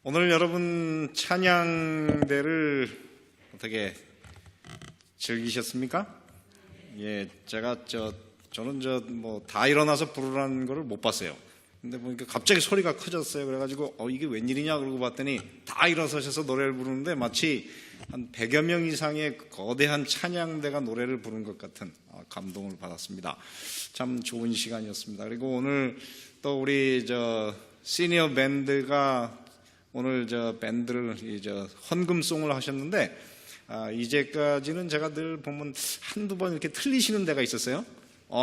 오늘 여러분 찬양대를 어떻게 즐기셨습니까? 예, 저는 다 일어나서 부르라는 거를 못 봤어요. 근데 보니까 갑자기 소리가 커졌어요. 그래가지고 이게 웬일이냐 그러고 봤더니 다 일어서셔서 노래를 부르는데 마치 한 100여 명 이상의 거대한 찬양대가 노래를 부른 것 같은 감동을 받았습니다. 참 좋은 시간이었습니다. 그리고 오늘 또 우리 시니어 밴드가 오늘 밴드를 헌금송을 하셨는데 이제까지는 제가 늘 보면 한두 번 이렇게 틀리시는 데가 있었어요.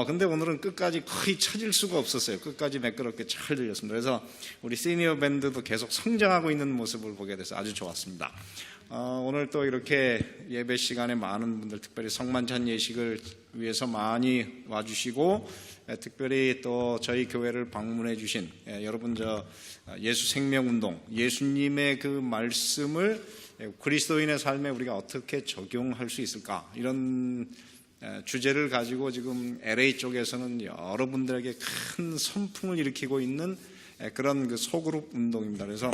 근데 오늘은 끝까지 거의 찾을 수가 없었어요. 끝까지 매끄럽게 잘 들렸습니다. 그래서 우리 시니어 밴드도 계속 성장하고 있는 모습을 보게 돼서 아주 좋았습니다. 오늘 또 이렇게 예배 시간에 많은 분들, 특별히 성만찬 예식을 위해서 많이 와주시고, 특별히 또 저희 교회를 방문해 주신 여러분, 예수 생명운동, 예수님의 그 말씀을 그리스도인의 삶에 우리가 어떻게 적용할 수 있을까, 이런 주제를 가지고 지금 LA 쪽에서는 여러분들에게 큰 선풍을 일으키고 있는 그런 그 소그룹 운동입니다. 그래서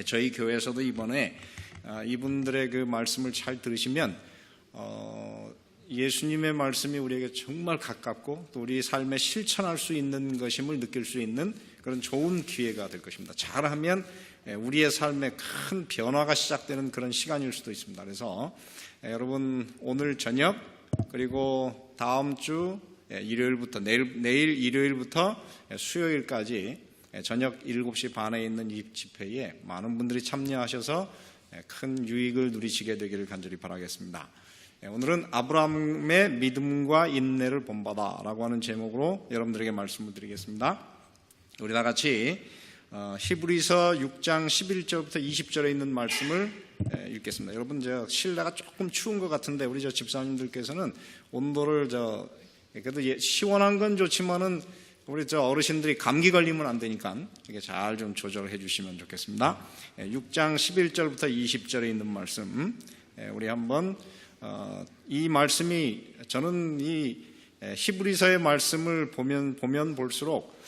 저희 교회에서도 이번에 이분들의 그 말씀을 잘 들으시면 예수님의 말씀이 우리에게 정말 가깝고 또 우리 삶에 실천할 수 있는 것임을 느낄 수 있는 그런 좋은 기회가 될 것입니다. 잘하면 우리의 삶에 큰 변화가 시작되는 그런 시간일 수도 있습니다. 그래서 여러분 오늘 저녁 그리고 다음 주 일요일부터 내일 일요일부터 수요일까지 저녁 7시 반에 있는 이 집회에 많은 분들이 참여하셔서 큰 유익을 누리시게 되기를 간절히 바라겠습니다. 오늘은 아브라함의 믿음과 인내를 본받아라고 하는 제목으로 여러분들에게 말씀을 드리겠습니다. 우리 다 같이 히브리서 6장 11절부터 20절에 있는 말씀을 읽겠습니다. 여러분 실내가 조금 추운 것 같은데 우리 집사님들께서는 온도를 그래도 시원한 건 좋지만은 우리 어르신들이 감기 걸리면 안 되니까 이렇게 잘 좀 조절해 주시면 좋겠습니다. 6장 11절부터 20절에 있는 말씀 우리 한번 이 말씀이 저는 이 히브리서의 말씀을 보면 볼수록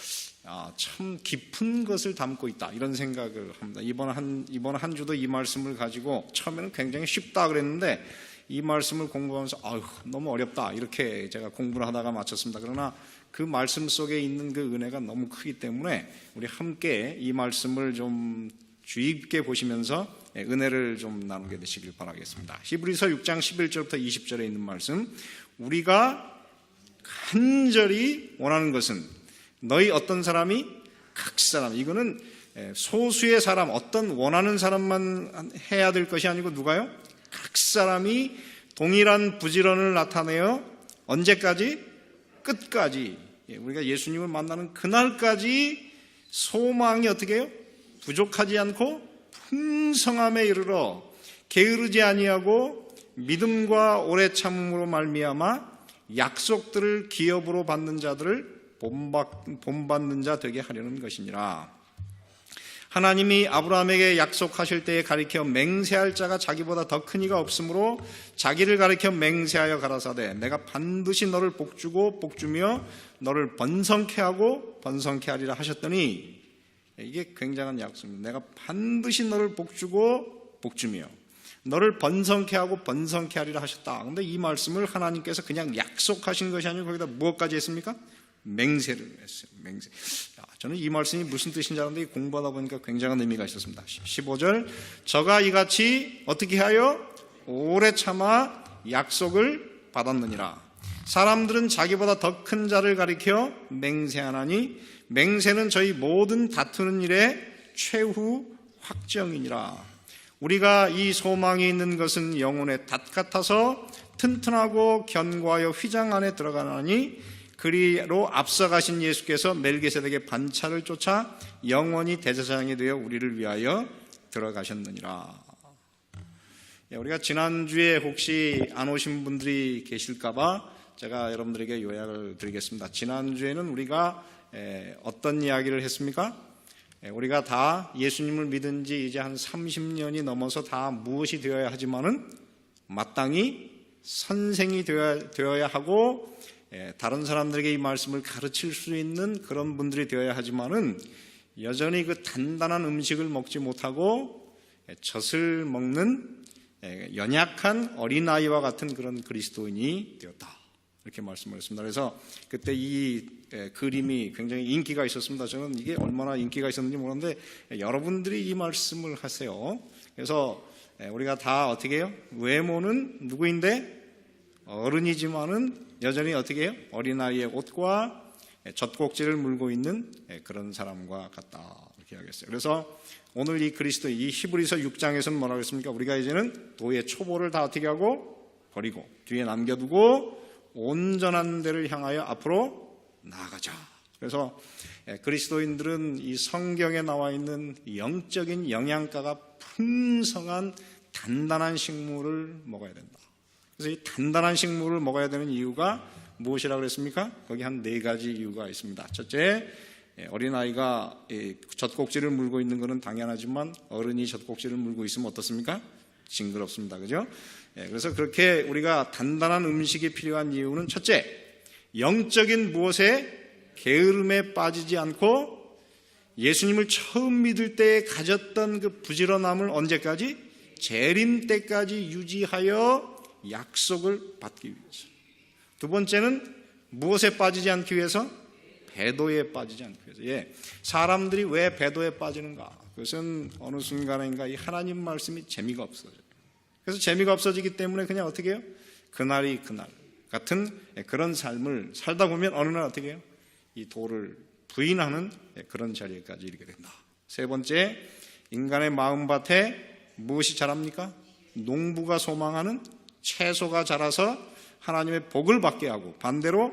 참 깊은 것을 담고 있다 이런 생각을 합니다. 이번 한 주도 이 말씀을 가지고 처음에는 굉장히 쉽다 그랬는데 이 말씀을 공부하면서 너무 어렵다 이렇게 제가 공부를 하다가 마쳤습니다. 그러나 그 말씀 속에 있는 그 은혜가 너무 크기 때문에 우리 함께 이 말씀을 좀 주의 깊게 보시면서 은혜를 좀 나누게 되시길 바라겠습니다. 히브리서 6장 11절부터 20절에 있는 말씀, 우리가 간절히 원하는 것은 너희 어떤 사람이 각 사람, 이거는 소수의 사람, 어떤 원하는 사람만 해야 될 것이 아니고 누가요? 각 사람이 동일한 부지런을 나타내어 언제까지? 끝까지, 우리가 예수님을 만나는 그날까지 소망이 어떻게 해요? 부족하지 않고 풍성함에 이르러 게으르지 아니하고 믿음과 오래 참음으로 말미암아 약속들을 기업으로 받는 자들을 본받는 자 되게 하려는 것이니라. 하나님이 아브라함에게 약속하실 때에 가리켜 맹세할 자가 자기보다 더 큰 이가 없으므로 자기를 가리켜 맹세하여 가라사대 내가 반드시 너를 복주고 복주며 너를 번성케 하고 번성케 하리라 하셨더니, 이게 굉장한 약속입니다. 내가 반드시 너를 복주고 복주며 너를 번성케 하고 번성케 하리라 하셨다. 그런데 이 말씀을 하나님께서 그냥 약속하신 것이 아니고 거기다 무엇까지 했습니까? 맹세를 했어요. 맹세. 저는 이 말씀이 무슨 뜻인지 알았는데 공부하다 보니까 굉장한 의미가 있었습니다. 15절, 저가 이같이 어떻게 하여 오래 참아 약속을 받았느니라. 사람들은 자기보다 더 큰 자를 가리켜 맹세하나니 맹세는 저희 모든 다투는 일의 최후 확정이니라. 우리가 이 소망이 있는 것은 영혼의 닷 같아서 튼튼하고 견고하여 휘장 안에 들어가나니 그리로 앞서가신 예수께서 멜기세덱의 반차를 쫓아 영원히 대제사장이 되어 우리를 위하여 들어가셨느니라. 우리가 지난주에 혹시 안 오신 분들이 계실까봐 제가 여러분들에게 요약을 드리겠습니다. 지난주에는 우리가 어떤 이야기를 했습니까? 우리가 다 예수님을 믿은 지 이제 한 30년이 넘어서 다 무엇이 되어야 하지만은 마땅히 선생이 되어야 하고 다른 사람들에게 이 말씀을 가르칠 수 있는 그런 분들이 되어야 하지만은 여전히 그 단단한 음식을 먹지 못하고 젖을 먹는 연약한 어린아이와 같은 그런 그리스도인이 되었다, 이렇게 말씀을 했습니다. 그래서 그때 이 그림이 굉장히 인기가 있었습니다. 저는 이게 얼마나 인기가 있었는지 모르는데 여러분들이 이 말씀을 하세요. 그래서 우리가 다 어떻게 해요? 외모는 누구인데 어른이지만은 여전히 어떻게 해요? 어린아이의 옷과 젖꼭지를 물고 있는 그런 사람과 같다, 이렇게 하겠어요. 그래서 오늘 이 그리스도, 이 히브리서 6장에서는 뭐라고 했습니까? 우리가 이제는 도의 초보를 다 어떻게 하고 버리고 뒤에 남겨두고 온전한 데를 향하여 앞으로 나아가자. 그래서 그리스도인들은 이 성경에 나와 있는 영적인 영양가가 풍성한 단단한 식물을 먹어야 된다. 그래서 이 단단한 식물을 먹어야 되는 이유가 무엇이라고 그랬습니까? 거기 한 4가지 이유가 있습니다. 첫째, 어린아이가 젖꼭지를 물고 있는 것은 당연하지만 어른이 젖꼭지를 물고 있으면 어떻습니까? 징그럽습니다. 그죠? 그래서 그렇게 우리가 단단한 음식이 필요한 이유는 첫째, 영적인 무엇에 게으름에 빠지지 않고 예수님을 처음 믿을 때 가졌던 그 부지런함을 언제까지? 재림 때까지 유지하여 약속을 받기 위해서. 두 번째는 무엇에 빠지지 않기 위해서? 배도에 빠지지 않기 위해서. 사람들이 왜 배도에 빠지는가? 그것은 어느 순간인가 이 하나님 말씀이 재미가 없어져요. 그래서 재미가 없어지기 때문에 그냥 어떻게 해요? 그날이 그날 같은 그런 삶을 살다 보면 어느 날 어떻게 해요? 이 도를 부인하는 그런 자리에까지 이르게 된다. 세 번째, 인간의 마음밭에 무엇이 자랍니까? 농부가 소망하는 채소가 자라서 하나님의 복을 받게 하고, 반대로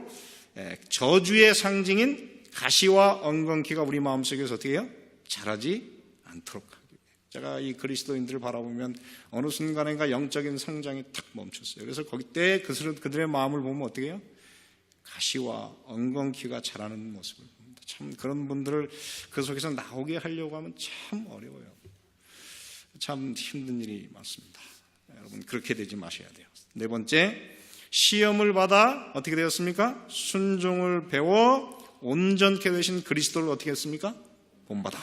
저주의 상징인 가시와 엉겅퀴가 우리 마음속에서 어떻게 해요? 자라지 않도록 하기 위해. 제가 이 그리스도인들을 바라보면 어느 순간인가 영적인 성장이 탁 멈췄어요. 그래서 거기 때 그들의 마음을 보면 어떻게 해요? 가시와 엉겅퀴가 자라는 모습을 봅니다. 참 그런 분들을 그 속에서 나오게 하려고 하면 참 어려워요. 참 힘든 일이 많습니다. 여러분 그렇게 되지 마셔야 돼요. 네 번째, 시험을 받아 어떻게 되었습니까? 순종을 배워 온전케 되신 그리스도를 어떻게 했습니까? 본받아.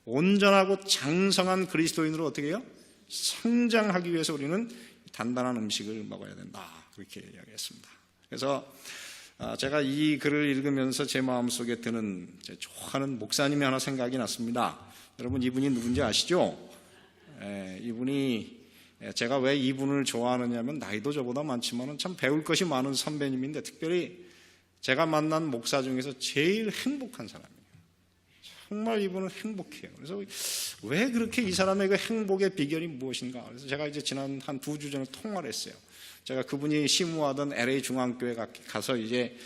온전하고 장성한 그리스도인으로 어떻게 해요? 성장하기 위해서 우리는 단단한 음식을 먹어야 된다, 그렇게 이야기했습니다. 그래서 제가 이 글을 읽으면서 제 마음속에 드는 제 좋아하는 목사님이 하나 생각이 났습니다. 여러분 이분이 누군지 아시죠? 이분이, 제가 왜 이분을 좋아하느냐면 나이도 저보다 많지만 참 배울 것이 많은 선배님인데 특별히 제가 만난 목사 중에서 제일 행복한 사람이에요. 정말 이분은 행복해요. 그래서 왜 그렇게 이 사람의 그 행복의 비결이 무엇인가? 그래서 제가 이제 지난 한 2주 전에 통화를 했어요. 제가 그분이 심우하던 LA 중앙교회 가서 이제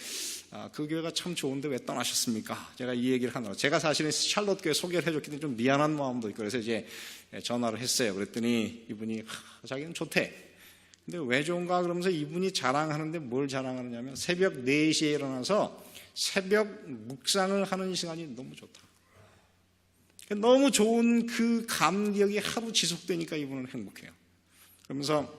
그 교회가 참 좋은데 왜 떠나셨습니까? 제가 이 얘기를 하느라, 제가 사실은 샬롯 교회 소개를 해줬기 때문에 좀 미안한 마음도 있고, 그래서 이제 전화를 했어요. 그랬더니 이분이 자기는 좋대. 근데 왜 좋은가 그러면서 이분이 자랑하는데 뭘 자랑하느냐면 새벽 4시에 일어나서 새벽 묵상을 하는 시간이 너무 좋다. 너무 좋은 그 감격이 하루 지속되니까 이분은 행복해요. 그러면서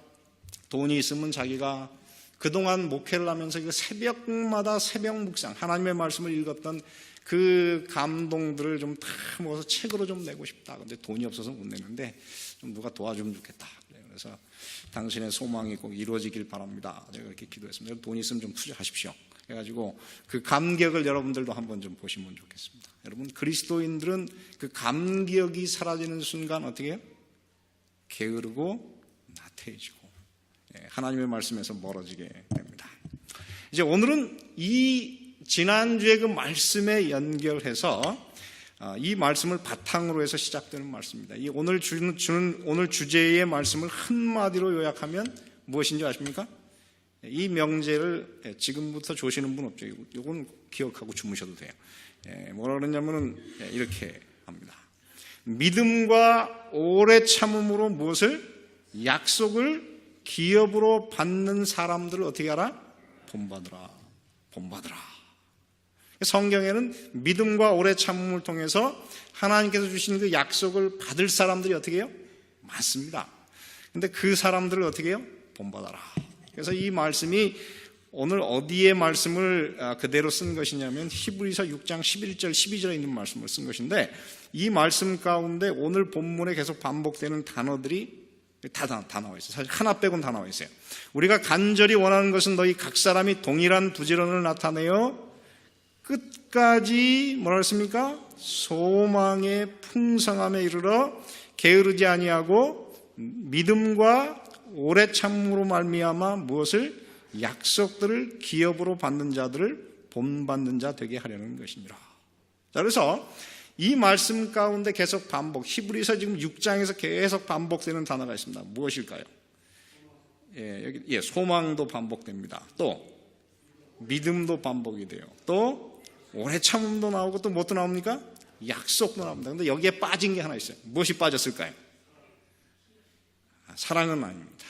돈이 있으면 자기가 그동안 목회를 하면서 그 새벽마다 새벽 묵상, 하나님의 말씀을 읽었던 그 감동들을 좀 다 모아서 책으로 좀 내고 싶다. 근데 돈이 없어서 못 내는데 좀 누가 도와주면 좋겠다. 그래서 당신의 소망이 꼭 이루어지길 바랍니다. 제가 그렇게 기도했습니다. 돈 있으면 좀 투자하십시오. 그래가지고 그 감격을 여러분들도 한번 좀 보시면 좋겠습니다. 여러분 그리스도인들은 그 감격이 사라지는 순간 어떻게 해요? 게으르고 나태해지고 하나님의 말씀에서 멀어지게 됩니다. 이제 오늘은 이 지난주에 그 말씀에 연결해서 이 말씀을 바탕으로 해서 시작되는 말씀입니다. 이 오늘 주는 오늘 주제의 말씀을 한마디로 요약하면 무엇인지 아십니까? 이 명제를 지금부터 조시는 분 없죠. 이건 기억하고 주무셔도 돼요. 뭐라 그러냐면은 이렇게 합니다. 믿음과 오래 참음으로 무엇을? 약속을 기업으로 받는 사람들을 어떻게 하라? 본받으라. 성경에는 믿음과 오래 참음을 통해서 하나님께서 주신 그 약속을 받을 사람들이 어떻게 해요? 많습니다. 근데 그 사람들을 어떻게 해요? 본받아라. 그래서 이 말씀이 오늘 어디에 말씀을 그대로 쓴 것이냐면 히브리서 6장 11절 12절에 있는 말씀을 쓴 것인데, 이 말씀 가운데 오늘 본문에 계속 반복되는 단어들이 다 나와 있어요. 사실 하나 빼고는 다 나와 있어요. 우리가 간절히 원하는 것은 너희 각 사람이 동일한 부지런을 나타내어 끝까지 뭐라 했습니까? 소망의 풍성함에 이르러 게으르지 아니하고 믿음과 오래 참음으로 말미암아 무엇을? 약속들을 기업으로 받는 자들을 본받는 자 되게 하려는 것입니다. 자, 그래서 이 말씀 가운데 계속 반복, 히브리서 지금 6장에서 계속 반복되는 단어가 있습니다. 무엇일까요? 여기 소망도 반복됩니다. 또 믿음도 반복이 돼요. 또 오래 참음도 나오고, 또 무엇도 나옵니까? 약속도 나옵니다. 그런데 여기에 빠진 게 하나 있어요. 무엇이 빠졌을까요? 사랑은 아닙니다.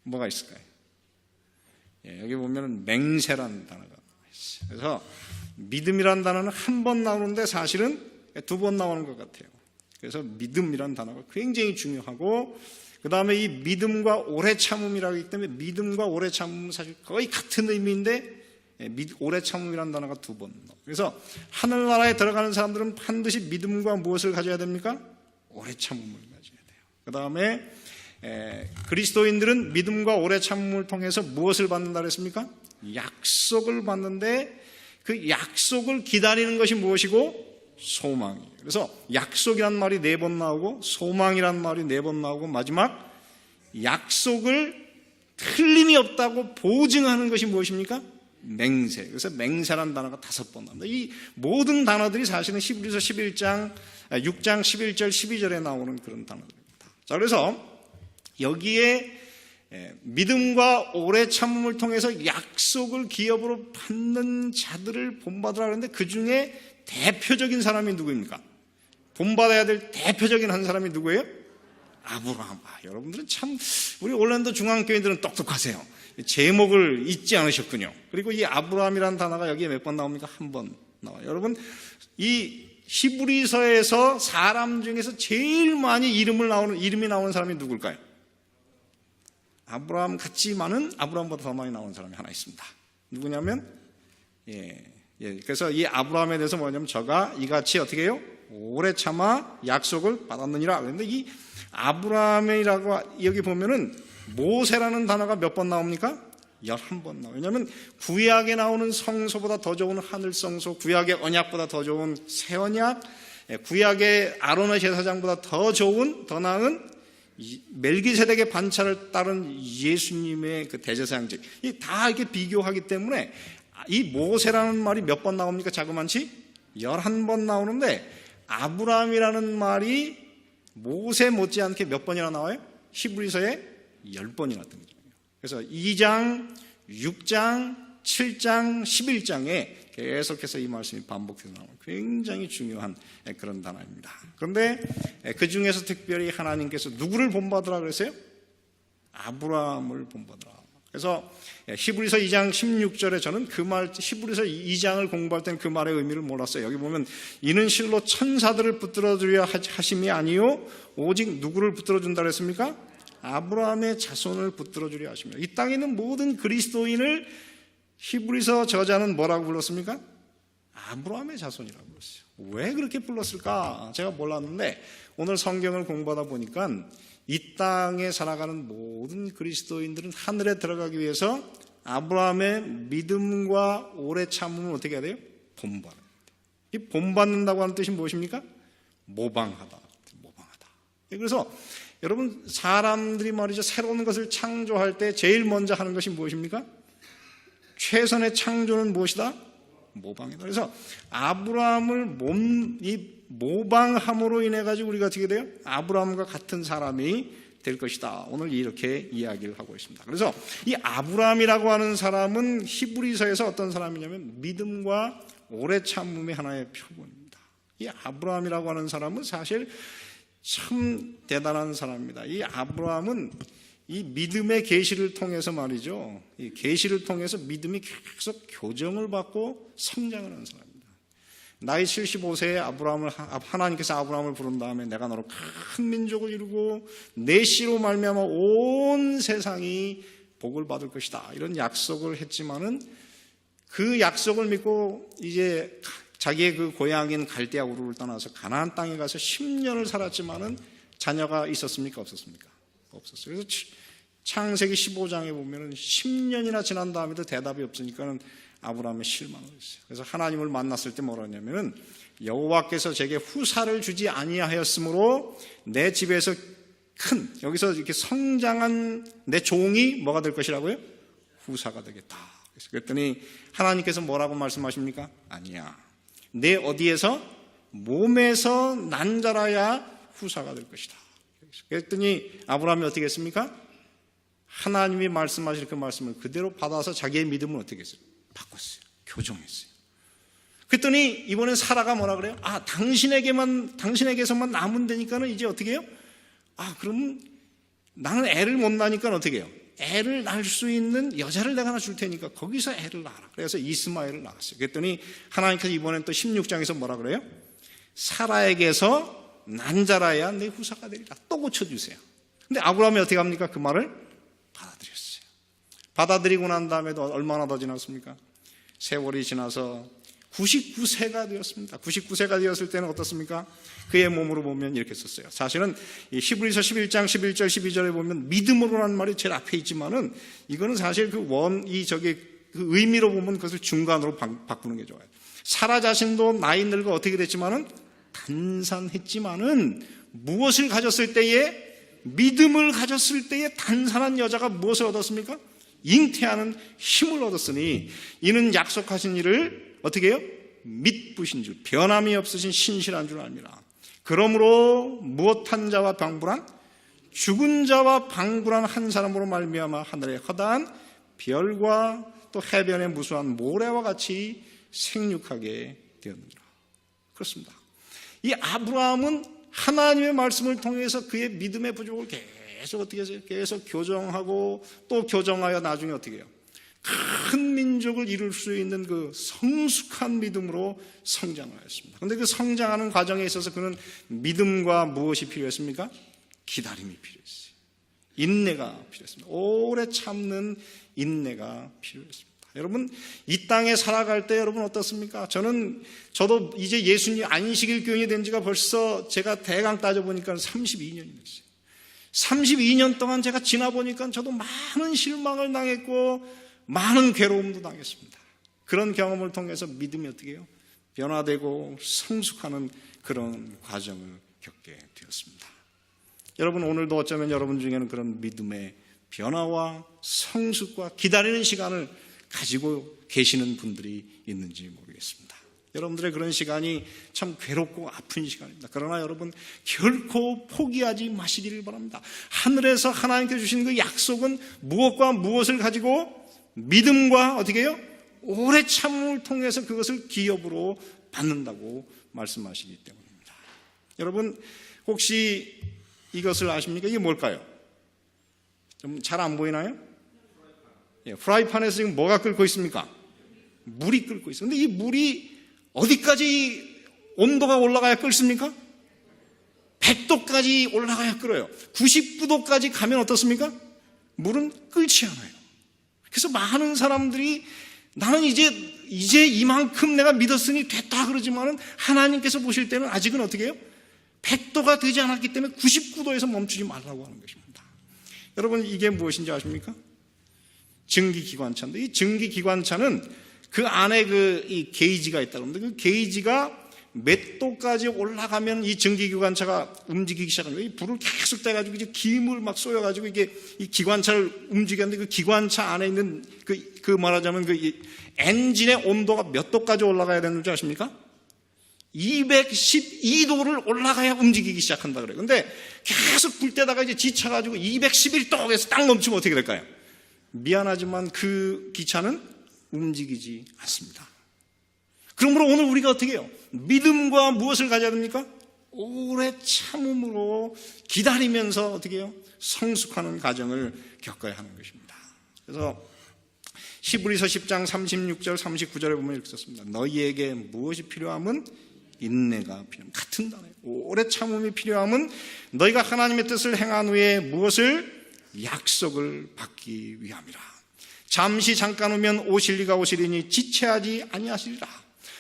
뭐가 있을까요? 여기 보면 맹세라는 단어가 있어요. 그래서 믿음이라는 단어는 한 번 나오는데 사실은 두 번 나오는 것 같아요. 그래서 믿음이라는 단어가 굉장히 중요하고, 그 다음에 이 믿음과 오래 참음이라고 하기 때문에 믿음과 오래 참음은 사실 거의 같은 의미인데, 오래 참음이라는 단어가 두 번 나와요. 그래서 하늘나라에 들어가는 사람들은 반드시 믿음과 무엇을 가져야 됩니까? 오래 참음을 가져야 돼요. 그 다음에 그리스도인들은 믿음과 오래 참음을 통해서 무엇을 받는다 그랬습니까? 약속을 받는데, 그 약속을 기다리는 것이 무엇이고? 소망이에요. 그래서 약속이란 말이 4번 나오고, 소망이란 말이 4번 나오고, 마지막 약속을 틀림이 없다고 보증하는 것이 무엇입니까? 맹세. 그래서 맹세라는 단어가 5번 나옵니다. 이 모든 단어들이 사실은 히브리서 6장 11절 12절에 나오는 그런 단어들입니다. 자, 그래서 여기에 믿음과 오래 참음을 통해서 약속을 기업으로 받는 자들을 본받으라 하는데, 그 중에 대표적인 사람이 누구입니까? 본받아야 될 대표적인 한 사람이 누구예요? 아브라함. 여러분들은 참, 우리 올랜도 중앙교인들은 똑똑하세요. 제목을 잊지 않으셨군요. 그리고 이 아브라함이라는 단어가 여기에 몇 번 나옵니까? 한 번 나와요. 여러분, 이 히브리서에서 사람 중에서 제일 많이 이름이 나오는 사람이 누굴까요? 아브라함 같지만은 아브라함보다 더 많이 나오는 사람이 하나 있습니다. 누구냐면, 그래서 이 아브라함에 대해서 뭐냐면, 저가 이같이 어떻게 해요? 오래 참아 약속을 받았느니라. 그런데 이 아브라함이라고 여기 보면은 모세라는 단어가 몇 번 나옵니까? 11번 나와요. 왜냐하면 구약에 나오는 성소보다 더 좋은 하늘 성소, 구약의 언약보다 더 좋은 새 언약, 구약의 아론의 제사장보다 더 좋은, 더 나은 멜기세덱의 반차를 따른 예수님의 그 대제사장직, 다 이렇게 비교하기 때문에 이 모세라는 말이 몇 번 나옵니까? 자그만치 11번 나오는데, 아브라함이라는 말이 모세 못지않게 몇 번이나 나와요? 히브리서에 10번이나 뜬 거예요. 그래서 2장, 6장, 7장, 11장에 계속해서 이 말씀이 반복해서 나오는 굉장히 중요한 그런 단어입니다. 그런데 그 중에서 특별히 하나님께서 누구를 본받으라 그랬어요? 아브라함을 본받으라. 그래서 히브리서 2장 16절에 저는 그 말, 히브리서 2장을 공부할 때는 그 말의 의미를 몰랐어요. 여기 보면 이는 실로 천사들을 붙들어주려 하심이 아니요 오직 누구를 붙들어준다 그랬습니까? 아브라함의 자손을 붙들어주려 하십니다. 이 땅에 있는 모든 그리스도인을 히브리서 저자는 뭐라고 불렀습니까? 아브라함의 자손이라고 불렀어요. 왜 그렇게 불렀을까? 제가 몰랐는데 오늘 성경을 공부하다 보니까 이 땅에 살아가는 모든 그리스도인들은 하늘에 들어가기 위해서 아브라함의 믿음과 오래 참음을 어떻게 해야 돼요? 본받아야 돼요. 이 본받는다고 하는 뜻이 무엇입니까? 모방하다. 그래서 여러분, 사람들이 말이죠, 새로운 것을 창조할 때 제일 먼저 하는 것이 무엇입니까? 최선의 창조는 무엇이다? 모방이다. 그래서 아브라함을 모방함으로 인해 가지고 우리가 어떻게 돼요? 아브라함과 같은 사람이 될 것이다. 오늘 이렇게 이야기를 하고 있습니다. 그래서 이 아브라함이라고 하는 사람은 히브리서에서 어떤 사람이냐면 믿음과 오래 참음의 하나의 표본입니다. 이 아브라함이라고 하는 사람은 사실 참 대단한 사람입니다. 이 아브라함은 이 믿음의 계시를 통해서 말이죠. 이 계시를 통해서 믿음이 계속 교정을 받고 성장을 하는 사람입니다. 나이 75세에 하나님께서 아브라함을 부른 다음에 내가 너로 큰 민족을 이루고 내 씨로 말미암아 온 세상이 복을 받을 것이다. 이런 약속을 했지만은 그 약속을 믿고 이제 자기의 그 고향인 갈대아 우르를 떠나서 가나안 땅에 가서 10년을 살았지만은 자녀가 있었습니까? 없었습니까? 없었어요. 그래서 창세기 15장에 보면은 10년이나 지난 다음에도 대답이 없으니까는 아브라함이 실망을 했어요. 그래서 하나님을 만났을 때 뭐라 했냐면은 여호와께서 제게 후사를 주지 아니하였으므로 내 집에서 큰, 여기서 이렇게 성장한 내 종이 뭐가 될 것이라고요? 후사가 되겠다. 그랬더니 하나님께서 뭐라고 말씀하십니까? 아니야. 내 어디에서? 몸에서 난 자라야 후사가 될 것이다. 그랬더니 아브라함이 어떻게 했습니까? 하나님이 말씀하실 그 말씀을 그대로 받아서 자기의 믿음을 어떻게 했어요? 바꿨어요. 교정했어요. 그랬더니 이번엔 사라가 뭐라 그래요? 당신에게서만 남으면 되니까는 이제 어떻게 해요? 그럼 나는 애를 못 낳으니까 어떻게 해요? 애를 낳을 수 있는 여자를 내가 하나 줄 테니까 거기서 애를 낳아라. 그래서 이스마엘을 낳았어요. 그랬더니 하나님께서 이번엔 또 16장에서 뭐라 그래요? 사라에게서 난 자라야 내 후사가 되리라. 또 고쳐주세요. 근데 아브라함이 어떻게 합니까? 그 말을 받아들였어요. 받아들이고 난 다음에도 얼마나 더 지났습니까? 세월이 지나서 99세가 되었습니다. 99세가 되었을 때는 어떻습니까? 그의 몸으로 보면 이렇게 썼어요. 사실은 히브리서 11장 11절 12절에 보면 믿음으로라는 말이 제일 앞에 있지만은 이거는 사실 그 의미로 보면 그것을 중간으로 바꾸는 게 좋아요. 사라 자신도 나이 늙어 어떻게 됐지만은 단산했지만은 무엇을 가졌을 때에 믿음을 가졌을 때에 단산한 여자가 무엇을 얻었습니까? 잉태하는 힘을 얻었으니 이는 약속하신 일을 어떻게 해요? 믿으신 줄, 변함이 없으신 신실한 줄 압니다. 그러므로 무엇한 자와 방불한 죽은 자와 방불한 한 사람으로 말미암아 하늘의 허다한 별과 또 해변의 무수한 모래와 같이 생육하게 되었느니라. 그렇습니다. 이 아브라함은 하나님의 말씀을 통해서 그의 믿음의 부족을 계속 어떻게 했어요? 계속 교정하고 또 교정하여 나중에 어떻게 해요? 큰 민족을 이룰 수 있는 그 성숙한 믿음으로 성장을 했습니다. 그런데 그 성장하는 과정에 있어서 그는 믿음과 무엇이 필요했습니까? 기다림이 필요했어요. 인내가 필요했습니다. 오래 참는 인내가 필요했습니다. 여러분, 이 땅에 살아갈 때 여러분 어떻습니까? 저도 이제 예수님 안식일 교인이 된 지가 벌써 제가 대강 따져보니까 32년이 됐어요. 32년 동안 제가 지나보니까 저도 많은 실망을 당했고 많은 괴로움도 당했습니다. 그런 경험을 통해서 믿음이 어떻게 해요? 변화되고 성숙하는 그런 과정을 겪게 되었습니다. 여러분, 오늘도 어쩌면 여러분 중에는 그런 믿음의 변화와 성숙과 기다리는 시간을 가지고 계시는 분들이 있는지 모르겠습니다. 여러분들의 그런 시간이 참 괴롭고 아픈 시간입니다. 그러나 여러분 결코 포기하지 마시기를 바랍니다. 하늘에서 하나님께 주신 그 약속은 무엇과 무엇을 가지고 믿음과 어떻게 해요? 오래 참음을 통해서 그것을 기업으로 받는다고 말씀하시기 때문입니다. 여러분 혹시 이것을 아십니까? 이게 뭘까요? 좀 잘 안 보이나요? 프라이팬에서 지금 뭐가 끓고 있습니까? 물이 끓고 있어요. 근데 이 물이 어디까지 온도가 올라가야 끓습니까? 100도까지 올라가야 끓어요. 99도까지 가면 어떻습니까? 물은 끓지 않아요. 그래서 많은 사람들이 나는 이제 이만큼 내가 믿었으니 됐다 그러지만은 하나님께서 보실 때는 아직은 어떻게 해요? 100도가 되지 않았기 때문에 99도에서 멈추지 말라고 하는 것입니다. 여러분 이게 무엇인지 아십니까? 증기기관차인데 이 증기기관차는 그 안에 이 게이지가 있다고 합니다. 그 게이지가 몇 도까지 올라가면 이 증기기관차가 움직이기 시작합니다. 이 불을 계속 떼가지고 이제 김을 막 쏘여가지고 이게 이 기관차를 움직이는데 그 기관차 안에 있는 그 말하자면 그 엔진의 온도가 몇 도까지 올라가야 되는 줄 아십니까? 212도를 올라가야 움직이기 시작한다 그래요. 근데 계속 불 때다가 이제 지쳐가지고 211도에서 딱 멈추면 어떻게 될까요? 미안하지만 그 기차는 움직이지 않습니다. 그러므로 오늘 우리가 어떻게 해요? 믿음과 무엇을 가져야 됩니까? 오래 참음으로 기다리면서 어떻게 해요? 성숙하는 과정을 겪어야 하는 것입니다. 그래서 히브리서 10장 36절 39절에 보면 이렇게 썼습니다. 너희에게 무엇이 필요함은 인내가 필요합니다. 같은 단어예요. 오래 참음이 필요함은 너희가 하나님의 뜻을 행한 후에 무엇을 약속을 받기 위함이라. 잠시 잠깐 오면 오실리가 오시리니 지체하지 아니하시리라.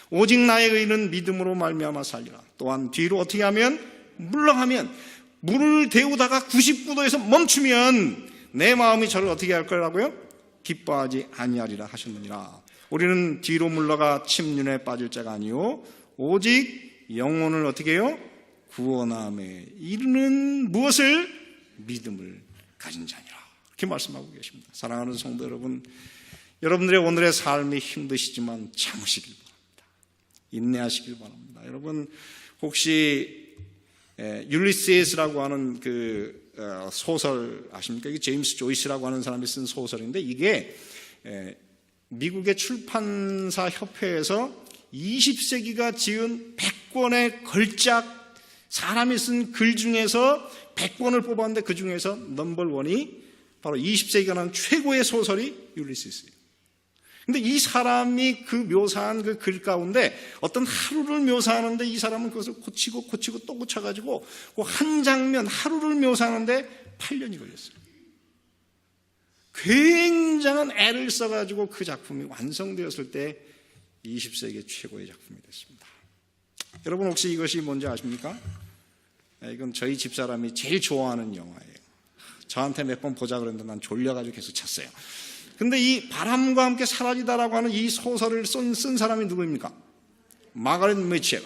오직 나의 의는 믿음으로 말미암아 살리라. 또한 뒤로 어떻게 하면, 물러가면, 물을 데우다가 99도에서 멈추면 내 마음이 저를 어떻게 할 거라고요? 기뻐하지 아니하리라 하셨느니라. 우리는 뒤로 물러가 침륜에 빠질 자가 아니요 오직 영혼을 어떻게 해요? 구원함에 이르는 무엇을? 믿음을 가진 자니라. 이렇게 말씀하고 계십니다. 사랑하는 성도 여러분, 여러분들의 오늘의 삶이 힘드시지만 참으시길 바랍니다. 인내하시길 바랍니다. 여러분 혹시 율리시스라고 하는 그 소설 아십니까? 이게 제임스 조이스라고 하는 사람이 쓴 소설인데, 이게 미국의 출판사 협회에서 20세기가 지은 100권의 걸작 사람이 쓴 글 중에서 100권을 뽑았는데 그 중에서 넘버1이 바로 20세기가 난 최고의 소설이 율리시스예요. 근데 이 사람이 그 묘사한 그 글 가운데 어떤 하루를 묘사하는데 이 사람은 그것을 고치고 또 고쳐가지고 그 한 장면 하루를 묘사하는데 8년이 걸렸어요. 굉장한 애를 써가지고 그 작품이 완성되었을 때 20세기 최고의 작품이 됐습니다. 여러분 혹시 이것이 뭔지 아십니까? 이건 저희 집사람이 제일 좋아하는 영화예요. 저한테 몇 번 보자 그랬는데 난 졸려가지고 계속 찼어요. 근데 이 바람과 함께 사라지다라고 하는 이 소설을 쓴 사람이 누구입니까? 마가렛 미첼.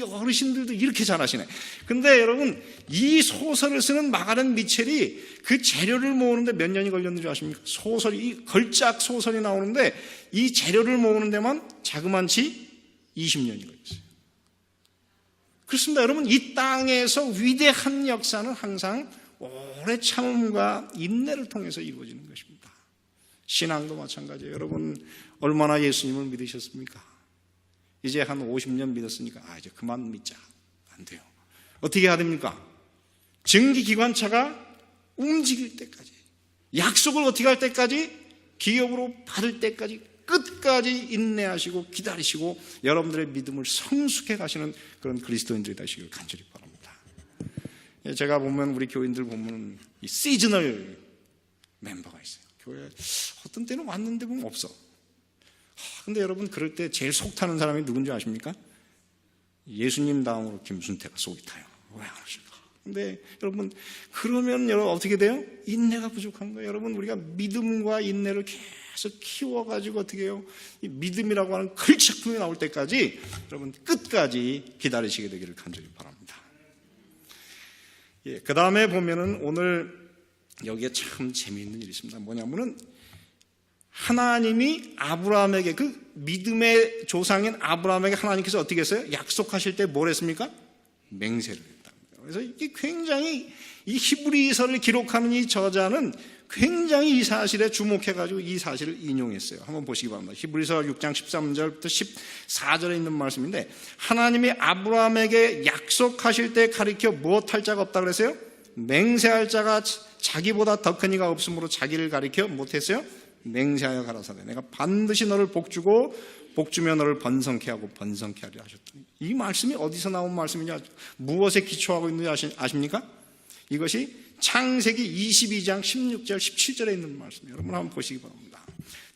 어르신들도 이렇게 잘하시네. 근데 여러분 이 소설을 쓰는 마가렛 미첼이 그 재료를 모으는데 몇 년이 걸렸는지 아십니까? 소설이, 이 걸작 소설이 나오는데 이 재료를 모으는 데만 자그만치 20년이 걸렸어요. 그렇습니다. 여러분 이 땅에서 위대한 역사는 항상 오래 참음과 인내를 통해서 이루어지는 것입니다. 신앙도 마찬가지예요. 여러분 얼마나 예수님을 믿으셨습니까? 이제 한 50년 믿었으니까 이제 그만 믿자. 안 돼요. 어떻게 해야 됩니까? 증기기관차가 움직일 때까지, 약속을 어떻게 할 때까지, 기업으로 받을 때까지 끝까지 인내하시고 기다리시고 여러분들의 믿음을 성숙해 가시는 그런 그리스도인들이 되시길 간절히 바랍니다. 제가 보면 우리 교인들 보면 이 시즈널 멤버가 있어요. 교회에 어떤 때는 왔는데 보면 없어. 근데 여러분 그럴 때 제일 속 타는 사람이 누군지 아십니까? 예수님 다음으로 김순태가 속이 타요. 왜 안 오실까? 근데 여러분 그러면 여러분 어떻게 돼요? 인내가 부족한 거예요. 여러분 우리가 믿음과 인내를 계속 키워가지고 어떻게 해요? 이 믿음이라고 하는 걸작품이 나올 때까지 여러분 끝까지 기다리시게 되기를 간절히 바랍니다. 그 다음에 보면은 오늘 여기에 참 재미있는 일이 있습니다. 뭐냐면은 하나님이 아브라함에게, 그 믿음의 조상인 아브라함에게 하나님께서 어떻게 했어요? 약속하실 때 뭘 했습니까? 맹세를 했다. 그래서 이게 굉장히 이 히브리서를 기록하는 이 저자는 굉장히 이 사실에 주목해가지고 이 사실을 인용했어요. 한번 보시기 바랍니다. 히브리서 6장 13절부터 14절에 있는 말씀인데, 하나님이 아브라함에게 약속하실 때 가리켜 무엇할 자가 없다 그랬어요? 맹세할 자가 자기보다 더 큰 이가 없으므로 자기를 가리켜 못했어요? 맹세하여 가라사대 내가 반드시 너를 복주고 복주며 너를 번성케 하고 번성케 하리라 하셨더니, 이 말씀이 어디서 나온 말씀이냐, 무엇에 기초하고 있는지 아십니까? 이것이 창세기 22장 16절 17절에 있는 말씀이에요. 여러분 한번 보시기 바랍니다.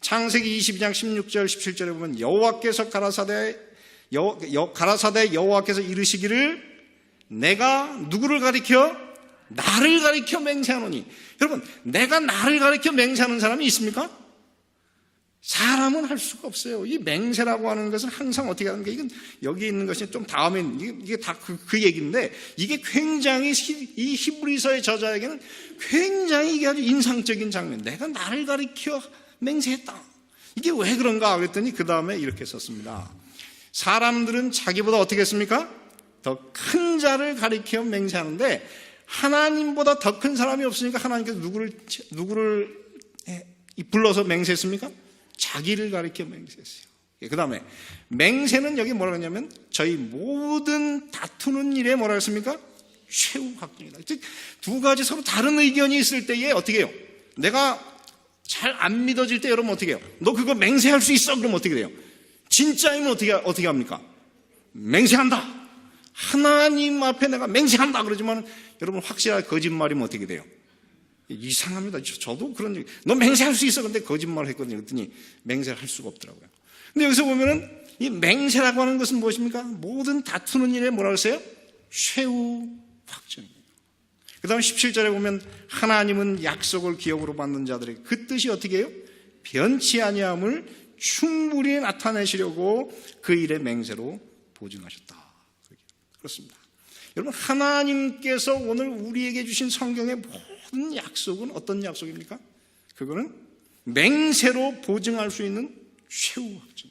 창세기 22장 16절 17절에 보면 여호와께서 가라사대 여호와께서 이르시기를 내가 누구를 가리켜? 나를 가리켜 맹세하노니. 여러분 내가 나를 가리켜 맹세하는 사람이 있습니까? 사람은 할 수가 없어요. 이 맹세라고 하는 것은 항상 어떻게 하는 게, 이건 여기 있는 것이 좀 다음에 이게 다 그 얘기인데, 이게 굉장히 이 히브리서의 저자에게는 굉장히 이게 아주 인상적인 장면. 내가 나를 가리켜 맹세했다. 이게 왜 그런가 그랬더니 그 다음에 이렇게 썼습니다. 사람들은 자기보다 어떻게 했습니까? 더 큰 자를 가리켜 맹세하는데 하나님보다 더 큰 사람이 없으니까 하나님께서 누구를 불러서 맹세했습니까? 자기를 가리켜 맹세했어요. 그 다음에 맹세는 여기 뭐라고 하냐면 저희 모든 다투는 일에 뭐라고 했습니까? 최후 확정이다. 즉 두 가지 서로 다른 의견이 있을 때에 어떻게 해요? 내가 잘 안 믿어질 때 여러분 어떻게 해요? 너 그거 맹세할 수 있어? 그럼 어떻게 돼요? 진짜이면 어떻게 합니까? 맹세한다. 하나님 앞에 내가 맹세한다 그러지만 여러분 확실하게 거짓말이면 어떻게 돼요? 이상합니다. 저도 그런 얘기. 너 맹세할 수 있어. 근데 거짓말을 했거든요. 그랬더니 맹세를 할 수가 없더라고요. 근데 여기서 보면은 이 맹세라고 하는 것은 무엇입니까? 모든 다투는 일에 뭐라고 했어요? 최후 확정입니다. 그 다음에 17절에 보면 하나님은 약속을 기업으로 받는 자들에게 그 뜻이 어떻게 해요? 변치 아니함을 충분히 나타내시려고 그 일의 맹세로 보증하셨다. 그렇습니다. 여러분, 하나님께서 오늘 우리에게 주신 성경의 모든 약속은 어떤 약속입니까? 그거는 맹세로 보증할 수 있는 최후 확정,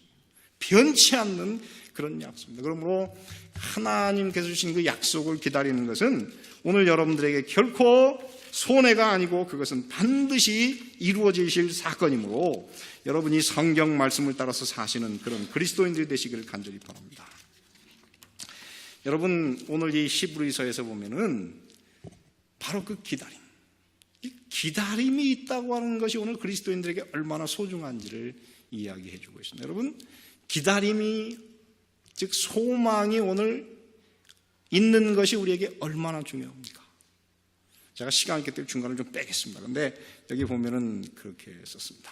변치 않는 그런 약속입니다. 그러므로 하나님께서 주신 그 약속을 기다리는 것은 오늘 여러분들에게 결코 손해가 아니고 그것은 반드시 이루어지실 사건이므로 여러분이 성경 말씀을 따라서 사시는 그런 그리스도인들이 되시기를 간절히 바랍니다. 여러분, 오늘 이 히브리서에서 보면은 바로 그 기다림, 이 기다림이 있다고 하는 것이 오늘 그리스도인들에게 얼마나 소중한지를 이야기해 주고 있습니다. 여러분, 기다림이, 즉 소망이 오늘 있는 것이 우리에게 얼마나 중요합니까? 제가 시간 있기 때문에 중간을 좀 빼겠습니다. 그런데 여기 보면은 그렇게 썼습니다.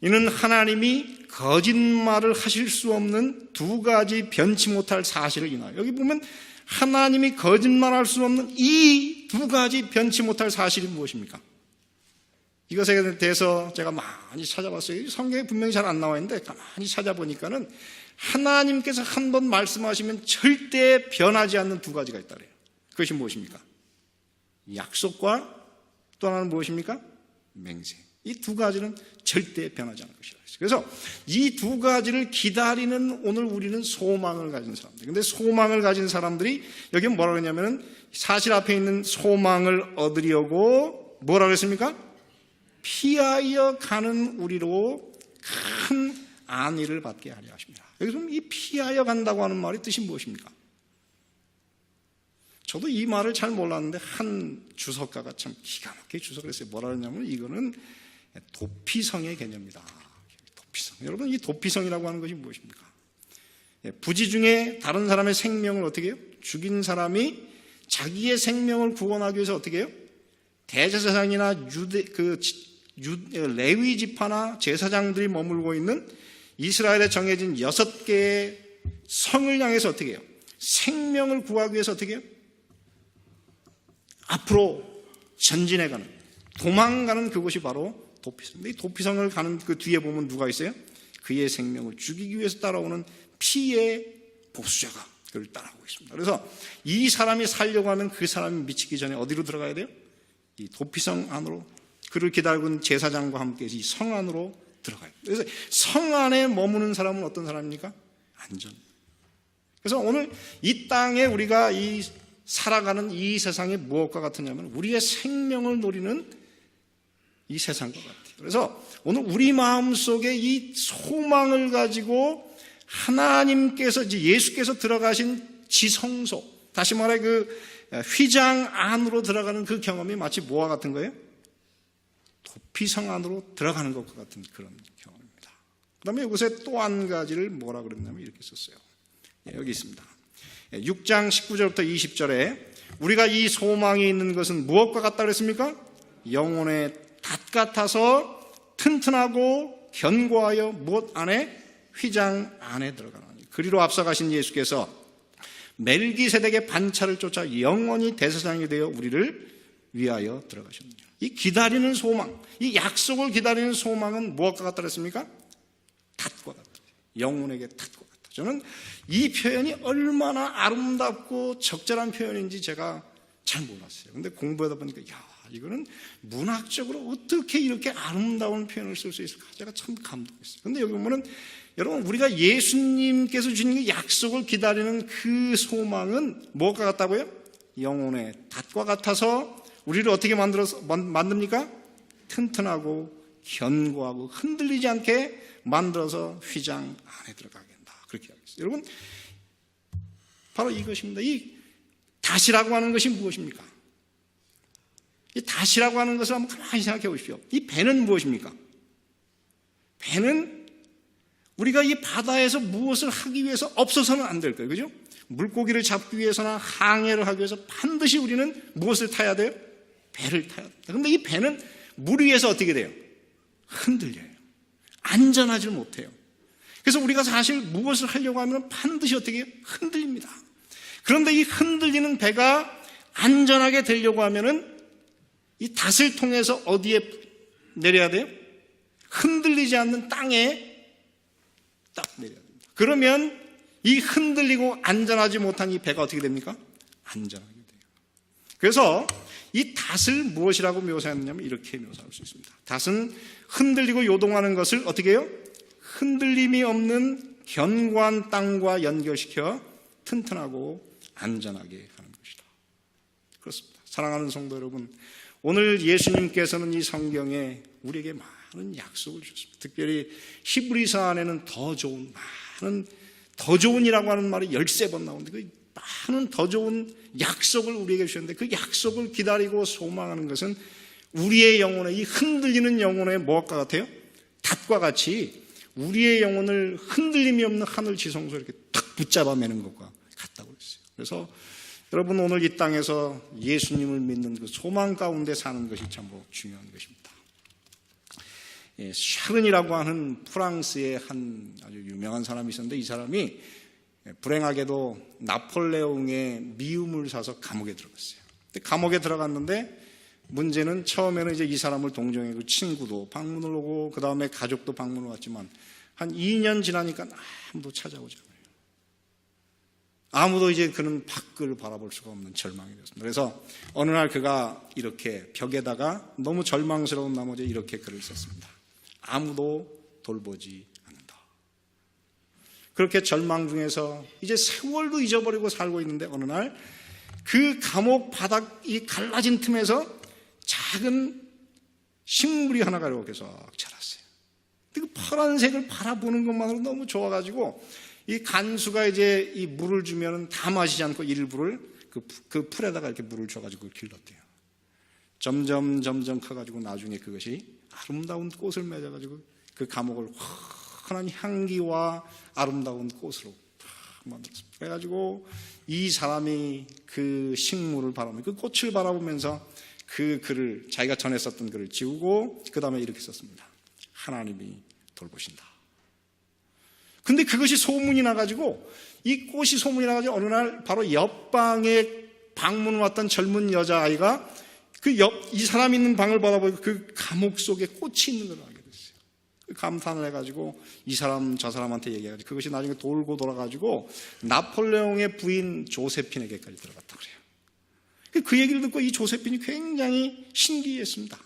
이는 하나님이 거짓말을 하실 수 없는 두 가지 변치 못할 사실을 인하여, 여기 보면 하나님이 거짓말할 수 없는 이 두 가지 변치 못할 사실이 무엇입니까? 이것에 대해서 제가 많이 찾아봤어요. 성경에 분명히 잘 안 나와 있는데 가만히 찾아보니까는 하나님께서 한 번 말씀하시면 절대 변하지 않는 두 가지가 있다래요. 그것이 무엇입니까? 약속과 또 하나는 무엇입니까? 맹세. 이 두 가지는 절대 변하지 않을 것이라. 그래서 이 두 가지를 기다리는 오늘 우리는 소망을 가진 사람들. 근데 소망을 가진 사람들이 여기 뭐라고 했냐면은 사실 앞에 있는 소망을 얻으려고 뭐라고 했습니까? 피하여 가는 우리로 큰 안위를 받게 하려 하십니다. 여기서 이 피하여 간다고 하는 말의 뜻이 무엇입니까? 저도 이 말을 잘 몰랐는데 한 주석가가 참 기가 막히게 주석을 했어요. 뭐라 그러냐면 이거는 도피성의 개념이다. 도피성. 여러분, 이 도피성이라고 하는 것이 무엇입니까? 부지 중에 다른 사람의 생명을 어떻게 해요? 죽인 사람이 자기의 생명을 구원하기 위해서 어떻게 해요? 대제사장이나 레위 지파나 제사장들이 머물고 있는 이스라엘에 정해진 6개의 성을 향해서 어떻게 해요? 생명을 구하기 위해서 어떻게 해요? 앞으로 전진해가는, 도망가는 그곳이 바로 도피성입니다. 이 도피성을 가는 그 뒤에 보면 누가 있어요? 그의 생명을 죽이기 위해서 따라오는 피의 보수자가 그를 따라오고 있습니다. 그래서 이 사람이 살려고 하면 그 사람이 미치기 전에 어디로 들어가야 돼요? 이 도피성 안으로, 그를 기다리고 있는 제사장과 함께 이 성 안으로 들어가요. 그래서 성 안에 머무는 사람은 어떤 사람입니까? 안전. 그래서 오늘 이 땅에 우리가 이 살아가는 이 세상이 무엇과 같으냐면 우리의 생명을 노리는 이 세상과 같아요. 그래서 오늘 우리 마음속에 이 소망을 가지고 하나님께서, 이제 예수께서 들어가신 지성소, 다시 말해 그 휘장 안으로 들어가는 그 경험이 마치 뭐와 같은 거예요? 도피성 안으로 들어가는 것과 같은 그런 경험입니다. 그 다음에 이곳에 또 한 가지를 뭐라 그랬냐면 이렇게 썼어요. 여기 있습니다. 6장 19절부터 20절에 우리가 이 소망이 있는 것은 무엇과 같다 그랬습니까? 영혼의 닷 같아서 튼튼하고 견고하여 무엇 안에? 휘장 안에 들어가나니. 그리로 앞서가신 예수께서 멜기세덱의 반차를 쫓아 영원히 대제사장이 되어 우리를 위하여 들어가셨느니라. 이 기다리는 소망, 이 약속을 기다리는 소망은 무엇과 같다 그랬습니까? 닷과 같다. 영혼에게 닷과 같다. 저는 이 표현이 얼마나 아름답고 적절한 표현인지 제가 잘 몰랐어요. 근데 공부하다 보니까 이거는 문학적으로 어떻게 이렇게 아름다운 표현을 쓸 수 있을까? 제가 참 감동했어요. 근데 여기 보면은 여러분, 우리가 예수님께서 주신 약속을 기다리는 그 소망은 무엇과 같다고요? 영혼의 닷과 같아서 우리를 어떻게 만듭니까? 튼튼하고 견고하고 흔들리지 않게 만들어서 휘장 안에 들어가게 한다. 그렇게 하겠습니다. 여러분, 바로 이것입니다. 이 닷이라고 하는 것이 무엇입니까? 이 닷이라고 하는 것을 한번 가만히 생각해 보십시오. 이 배는 무엇입니까? 배는 우리가 이 바다에서 무엇을 하기 위해서 없어서는 안 될 거예요. 그죠? 물고기를 잡기 위해서나 항해를 하기 위해서 반드시 우리는 무엇을 타야 돼요? 배를 타야 돼요. 그런데 이 배는 물 위에서 어떻게 돼요? 흔들려요. 안전하지 못해요. 그래서 우리가 사실 무엇을 하려고 하면 반드시 어떻게 해요? 흔들립니다. 그런데 이 흔들리는 배가 안전하게 되려고 하면은 이 닷을 통해서 어디에 내려야 돼요? 흔들리지 않는 땅에 딱 내려야 됩니다. 그러면 이 흔들리고 안전하지 못한 이 배가 어떻게 됩니까? 안전하게 돼요. 그래서 이 닷을 무엇이라고 묘사했느냐면 이렇게 묘사할 수 있습니다. 닷은 흔들리고 요동하는 것을 어떻게 해요? 흔들림이 없는 견고한 땅과 연결시켜 튼튼하고 안전하게 하는 것이다. 그렇습니다. 사랑하는 성도 여러분, 오늘 예수님께서는 이 성경에 우리에게 많은 약속을 주셨습니다. 특별히 히브리서 안에는 더 좋은이라고 하는 말이 13번 나오는데 그 많은 더 좋은 약속을 우리에게 주셨는데 그 약속을 기다리고 소망하는 것은 우리의 영혼에, 이 흔들리는 영혼의 무엇과 같아요? 닷과 같이 우리의 영혼을 흔들림이 없는 하늘 지성소에 이렇게 탁 붙잡아매는 것과 같다고 했어요. 그래서 여러분, 오늘 이 땅에서 예수님을 믿는 그 소망 가운데 사는 것이 참 중요한 것입니다. 샤른이라고 하는 프랑스의 한 아주 유명한 사람이 있었는데 이 사람이 불행하게도 나폴레옹의 미움을 사서 감옥에 들어갔어요. 근데 감옥에 들어갔는데 문제는 처음에는 이제 이 사람을 동정했고 친구도 방문을 오고 그 다음에 가족도 방문을 왔지만 한 2년 지나니까 아무도 찾아오지 않아요. 아무도 이제 그는 밖을 바라볼 수가 없는 절망이 되었습니다. 그래서 어느 날 그가 이렇게 벽에다가 너무 절망스러운 나머지 이렇게 글을 썼습니다. 아무도 돌보지 않는다. 그렇게 절망 중에서 이제 세월도 잊어버리고 살고 있는데 어느 날 그 감옥 바닥 이 갈라진 틈에서 작은 식물이 하나가 이렇게 계속 자랐어요. 그 파란색을 바라보는 것만으로 너무 좋아가지고 이 간수가 이제 이 물을 주면은 다 마시지 않고 일부를 그 풀에다가 이렇게 물을 줘가지고 길렀대요. 점점 커가지고 나중에 그것이 아름다운 꽃을 맺어가지고 그 감옥을 환한 향기와 아름다운 꽃으로 만들었습니다. 그래가지고 이 사람이 그 식물을 바라보면서 그 꽃을 바라보면서 그 글을 자기가 전에 썼던 글을 지우고 그 다음에 이렇게 썼습니다. 하나님이 돌보신다. 근데 그것이 소문이 나가지고 이 꽃이 소문이 나가지고 어느 날 바로 옆방에 방문 왔던 젊은 여자아이가 이 사람이 있는 방을 바라보고 그 감옥 속에 꽃이 있는 걸 알게 됐어요. 감탄을 해가지고 이 사람 저 사람한테 얘기해가지고 그것이 나중에 돌고 돌아가지고 나폴레옹의 부인 조세핀에게까지 들어갔다 그래요. 그 얘기를 듣고 이 조세핀이 굉장히 신기했습니다.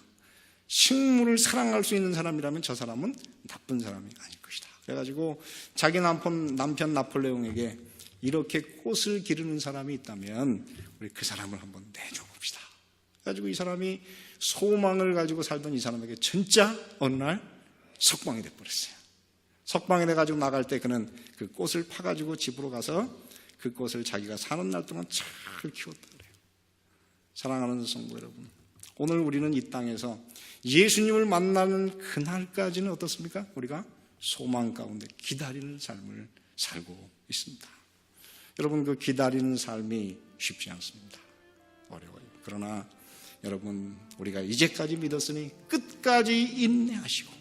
식물을 사랑할 수 있는 사람이라면 저 사람은 나쁜 사람이 아닐 것이다. 그래가지고 자기 남편 나폴레옹에게 이렇게 꽃을 기르는 사람이 있다면 우리 그 사람을 한번 내줘봅시다. 그래가지고 이 사람이 소망을 가지고 살던 이 사람에게 진짜 어느 날 석방이 돼버렸어요. 석방이 돼가지고 나갈 때 그는 그 꽃을 파가지고 집으로 가서 그 꽃을 자기가 사는 날 동안 잘 키웠다 그래요. 사랑하는 성도 여러분, 오늘 우리는 이 땅에서 예수님을 만나는 그날까지는 어떻습니까? 우리가 소망 가운데 기다리는 삶을 살고 있습니다. 여러분, 그 기다리는 삶이 쉽지 않습니다. 어려워요. 그러나 여러분, 우리가 이제까지 믿었으니 끝까지 인내하시고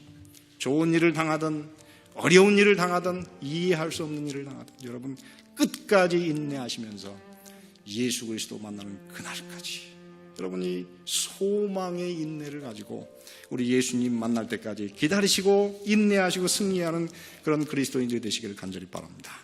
좋은 일을 당하든 어려운 일을 당하든 이해할 수 없는 일을 당하든 여러분 끝까지 인내하시면서 예수 그리스도 만나는 그날까지 여러분이 소망의 인내를 가지고 우리 예수님 만날 때까지 기다리시고 인내하시고 승리하는 그런 그리스도인들이 되시기를 간절히 바랍니다.